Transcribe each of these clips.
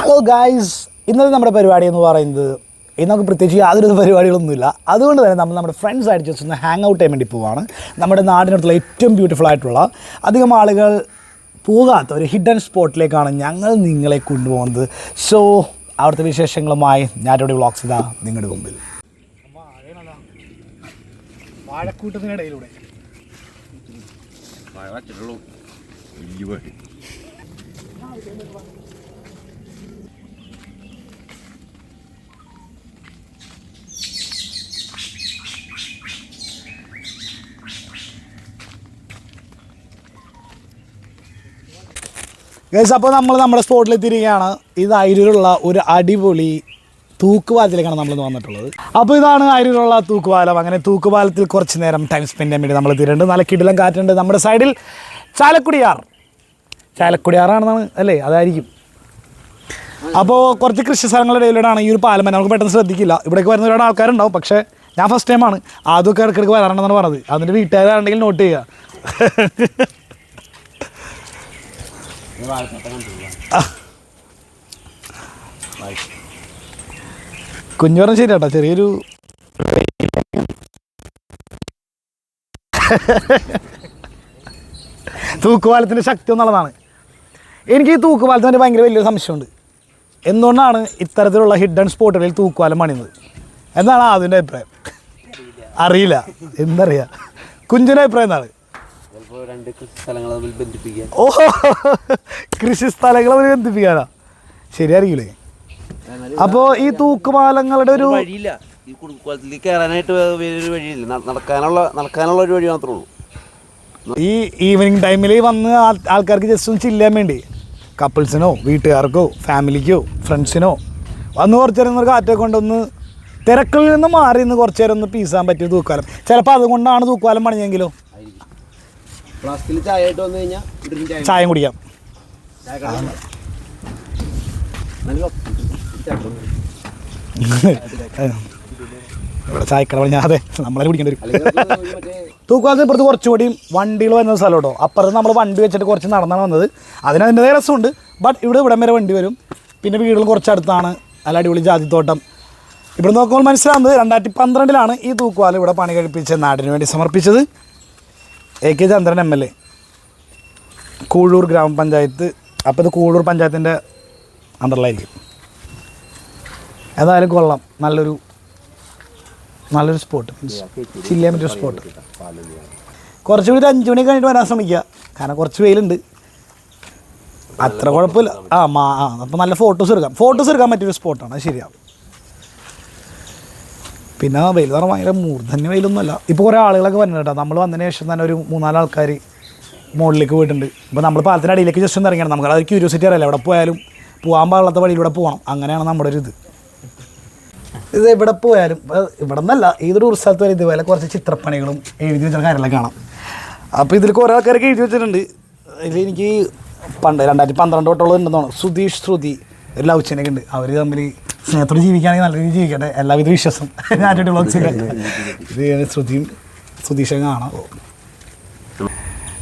Hello guys, ഇന്നത്തെ നമ്മുടെ പരിപാടി എന്ന് പറയുന്നത് നമുക്ക് പ്രത്യേകിച്ച് യാതൊരു പരിപാടികളൊന്നുമില്ല. അതുകൊണ്ട് തന്നെ നമ്മൾ നമ്മുടെ ഫ്രണ്ട്സായിട്ട് ജസ്റ്റ് ഒന്ന് ഹാങ് ഔട്ട് ചെയ്യാൻ വേണ്ടി പോവാണ്. നമ്മുടെ നാടിനടുത്തുള്ള ഏറ്റവും ബ്യൂട്ടിഫുൾ ആയിട്ടുള്ള അധികം ആളുകൾ പോകാത്ത ഒരു ഹിഡൻ സ്പോട്ടിലേക്കാണ് ഞങ്ങൾ നിങ്ങളെ കൊണ്ടുപോകുന്നത്. സോ അവിടുത്തെ വിശേഷങ്ങളുമായി ഞാനിവിടെ വ്ളോഗ്സ് ഇതാ നിങ്ങളുടെ മുമ്പിൽ. വാഴക്കൂട്ടത്തിനിടയിലൂടെ ഗൈസ്, അപ്പോൾ നമ്മൾ നമ്മുടെ സ്പോട്ടിലെത്തിയിരിക്കുകയാണ്. ഇത് അയിരൂരുള്ള ഒരു അടിപൊളി തൂക്കുപാലത്തിലേക്കാണ് നമ്മൾ വന്നിട്ടുള്ളത്. അപ്പോൾ ഇതാണ് അയിരൂരുള്ള തൂക്കുപാലം. അങ്ങനെ തൂക്കുപാലത്തിൽ കുറച്ച് നേരം ടൈം സ്പെൻഡ് ചെയ്യാൻ വേണ്ടി നമ്മൾ എത്തിയിട്ടുണ്ട്. നല്ല കിടിലം കാറ്റുണ്ട്. നമ്മുടെ സൈഡിൽ ചാലക്കുടിയാറാണെന്നാണ് അല്ലേ, അതായിരിക്കും. അപ്പോൾ കുറച്ച് കൃഷി സ്ഥലങ്ങളുടെ ഇടയിലൂടെയാണ് ഈ ഒരു പാലം. നമുക്ക് പെട്ടെന്ന് ശ്രദ്ധിക്കില്ല. ഇവിടേക്ക് വരുന്ന ഒരുപാട് ആൾക്കാരുണ്ടാവും. പക്ഷേ ഞാൻ ഫസ്റ്റ് ടൈമാണ്. ആദ്യമൊക്കെ ഇടയ്ക്കിടയ്ക്ക് വരാറുണ്ടെന്നാണ് പറഞ്ഞത്. അതിൻ്റെ വീട്ടുകാരാണെങ്കിൽ നോട്ട് ചെയ്യുക. കുഞ്ഞു പറഞ്ഞ ശരി കേട്ടോ, ചെറിയൊരു തൂക്കുപാലത്തിൻ്റെ ശക്തി എന്നുള്ളതാണ്. എനിക്ക് ഈ തൂക്കുപാലത്തിന് ഭയങ്കര വലിയൊരു സംശയമുണ്ട്. എന്തുകൊണ്ടാണ് ഇത്തരത്തിലുള്ള ഹിഡൻ സ്പോട്ടുകളിൽ തൂക്കുപാലം പണിയുന്നത് എന്നാണ് അതിൻ്റെ അഭിപ്രായം. അറിയില്ല, എന്തറിയാം. കുഞ്ചിൻ്റെ അഭിപ്രായം എന്താണ്? ഓ, കൃഷി സ്ഥലങ്ങൾ ബന്ധിപ്പിക്കാനാ, ശരിയായിരിക്കില്ലേ? അപ്പോൾ ഈ തൂക്കുപാലങ്ങളുടെ ഒരു നടക്കാനുള്ള ഒരു വഴി മാത്രമേ ഉള്ളൂ. ഈ ഈവനിങ് ടൈമിൽ വന്ന് ആൾക്കാർക്ക് ജസ്റ്റ് ഒന്ന് ചില്ലാൻ വേണ്ടി, കപ്പിൾസിനോ വീട്ടുകാർക്കോ ഫാമിലിക്കോ ഫ്രണ്ട്സിനോ വന്ന് കുറച്ച് നേരം ഒരു കാറ്റൊക്കെ കൊണ്ടൊന്ന് തിരക്കിൽ നിന്ന് മാറി നിന്ന് കുറച്ച് നേരം ഒന്ന് പീസാൻ പറ്റിയ തൂക്കുപാലം. ചിലപ്പോൾ അതുകൊണ്ടാണ് തൂക്കുപാലം പണിഞ്ഞെങ്കിലോ. ചായം കുടിക്കാം. ഇവിടെ ചായക്കട പണിഞ്ഞാതെ നമ്മളെ കുടിക്കേണ്ടി വരും. തൂക്കുപാലത്തിന് ഇപ്പുറത്ത് കുറച്ചുകൂടി വണ്ടികൾ വരുന്ന സ്ഥലം കേട്ടോ. അപ്പുറത്ത് നമ്മൾ വണ്ടി വെച്ചിട്ട് കുറച്ച് നടന്നാണ് വന്നത്. അതിനതിൻ്റെതായ രസമുണ്ട്. ബട്ട് ഇവിടം വരെ വണ്ടി വരും. പിന്നെ വീടുകൾ കുറച്ചടുത്താണ്. നല്ല അടിപൊളി ജാതിത്തോട്ടം. ഇവിടെ നോക്കുമ്പോൾ മനസ്സിലാവുന്നത് 2012 ഈ തൂക്കുപാലം ഇവിടെ പണി കഴിപ്പിച്ച് നാടിന് വേണ്ടി സമർപ്പിച്ചത് AK ചന്ദ്രൻ MLA, കൂഴൂർ ഗ്രാമപഞ്ചായത്ത്. അപ്പോൾ ഇത് കൂഴൂർ പഞ്ചായത്തിൻ്റെ അണ്ടറിലായിരിക്കും. ഏതായാലും കൊള്ളാം. നല്ലൊരു സ്പോട്ട്, ചില്ലാൻ പറ്റിയ സ്പോട്ട്. കുറച്ചുകൂടി ഒരു 5 മണി കഴിഞ്ഞിട്ട് വരാൻ ശ്രമിക്കുക. കാരണം കുറച്ച് വെയിലുണ്ട്. അത്ര കുഴപ്പമില്ല. അപ്പോൾ നല്ല ഫോട്ടോസ് എടുക്കാൻ പറ്റിയൊരു സ്പോട്ടാണ്. അത് ശരിയാണ്. പിന്നെ വെയിൽ എന്ന് പറഞ്ഞാൽ ഭയങ്കര മൂർധന്യ വെയിലൊന്നുമല്ല. ഇപ്പോൾ കുറേ ആളുകളൊക്കെ വരുന്നുണ്ട് കേട്ടോ. നമ്മൾ വന്നതിന് ശേഷം തന്നെ ഒരു 3-4 ആൾക്കാർ മുകളിലേക്ക് പോയിട്ടുണ്ട്. ഇപ്പോൾ നമ്മൾ പാലത്തിൻ്റെ അടിയിലേക്ക് ജസ്റ്റ് ഒന്ന് ഇറങ്ങിയാണ്. നമുക്ക് അതൊരു ക്യൂരിയോസിറ്റി അറിയില്ല. എവിടെ പോയാലും പോകാൻ പാടില്ലാത്ത വഴിയിലൂടെ പോകണം. അങ്ങനെയാണ് നമ്മുടെ ഒരു ഇത് എവിടെ പോയാലും ഇവിടെ നിന്നല്ല, ഏതൊരു സ്ഥലത്ത് വരെ ഇതുപോലെ കുറച്ച് ചിത്രപ്പണികളും എഴുതി വെച്ച കാര്യങ്ങളൊക്കെ കാണാം. അപ്പോൾ ഇതിൽ കുറേ ആൾക്കാരൊക്കെ എഴുതി വെച്ചിട്ടുണ്ട്. ഇതിൽ എനിക്ക് പണ്ട് 2012 തൊട്ടുള്ളത് ഉണ്ടെന്നാണ്. സുധീഷ് ശ്രുതി ഒരു ലവ് ചെയിനൊക്കെ ഉണ്ട്. അവർ തമ്മിൽ സ്നേഹത്തോട് ജീവിക്കുകയാണെങ്കിൽ നല്ല രീതിയിൽ ജീവിക്കട്ടെ. എല്ലാവിധ വിശ്വാസം ഞാനൊരു വ്ളോഗ്സിൽ ഇത് സുധീഷൊക്കെ കാണാം.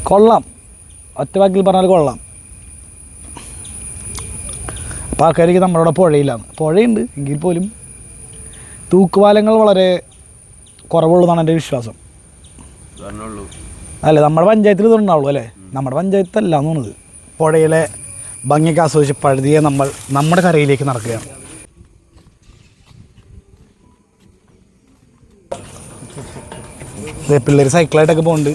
കൊള്ളാം, ഒറ്റ വാക്കിൽ പറഞ്ഞാൽ കൊള്ളാം. അപ്പോൾ ആൾക്കാർക്ക് നമ്മളവിടെ പുഴയുണ്ട് എങ്കിൽ പോലും തൂക്കുപാലങ്ങൾ വളരെ കുറവുള്ളതാണ് എൻ്റെ വിശ്വാസം. അല്ലേ, നമ്മുടെ പഞ്ചായത്തിൽ ഇതുണ്ടാവുള്ളൂ അല്ലേ? നമ്മുടെ പഞ്ചായത്തല്ല എന്ന് തോന്നുന്നത്. പുഴയിലെ ഭംഗിയൊക്കെ ആസ്വദിച്ച് പഴുതിയെ നമ്മൾ നമ്മുടെ കരയിലേക്ക് നടക്കുകയാണ്. പിള്ളേർ സൈക്കിളായിട്ടൊക്കെ പോകുന്നുണ്ട്.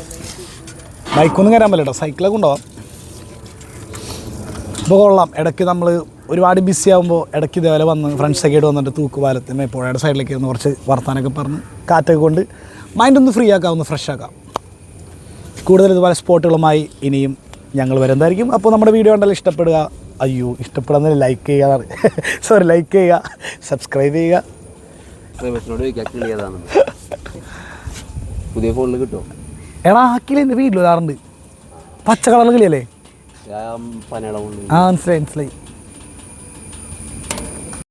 ബൈക്കൊന്നും കയറാൻ പറ്റില്ല കേട്ടോ, സൈക്കിളൊക്കെ ഉണ്ടാവാം. ഇപ്പോൾ കൊള്ളാം. ഇടയ്ക്ക് നമ്മൾ ഒരുപാട് ബിസി ആകുമ്പോൾ ഇടയ്ക്ക് ഇതേപോലെ വന്ന് ഫ്രണ്ട്സൊക്കെ ആയിട്ട് വന്നിട്ട് തൂക്കുപാലത്തിന് പുഴയുടെ സൈഡിലേക്ക് ഒന്ന് കുറച്ച് വർത്താനൊക്കെ പറഞ്ഞ് കാറ്റൊക്കെ കൊണ്ട് മൈൻഡൊന്ന് ഫ്രീ ആക്കാം, ഒന്ന് ഫ്രഷ് ആക്കാം. കൂടുതൽ ഇതുപോലെ സ്പോട്ടുകളുമായി ഇനിയും ഞങ്ങൾ വരുന്നതായിരിക്കും. അപ്പോൾ നമ്മുടെ വീഡിയോ കണ്ടാൽ ഇഷ്ടപ്പെടുന്ന ലൈക്ക് ചെയ്യുക, ലൈക്ക് ചെയ്യുക, സബ്സ്ക്രൈബ് ചെയ്യുക. പുതിയ ഫോണിൽ കിട്ടുമോ? എടാ ആക്കിയില്ല, എൻ്റെ വീട്ടിൽ വരാറുണ്ട്. പച്ച കളർ കിളിയല്ലേ? മനസ്സിലായി.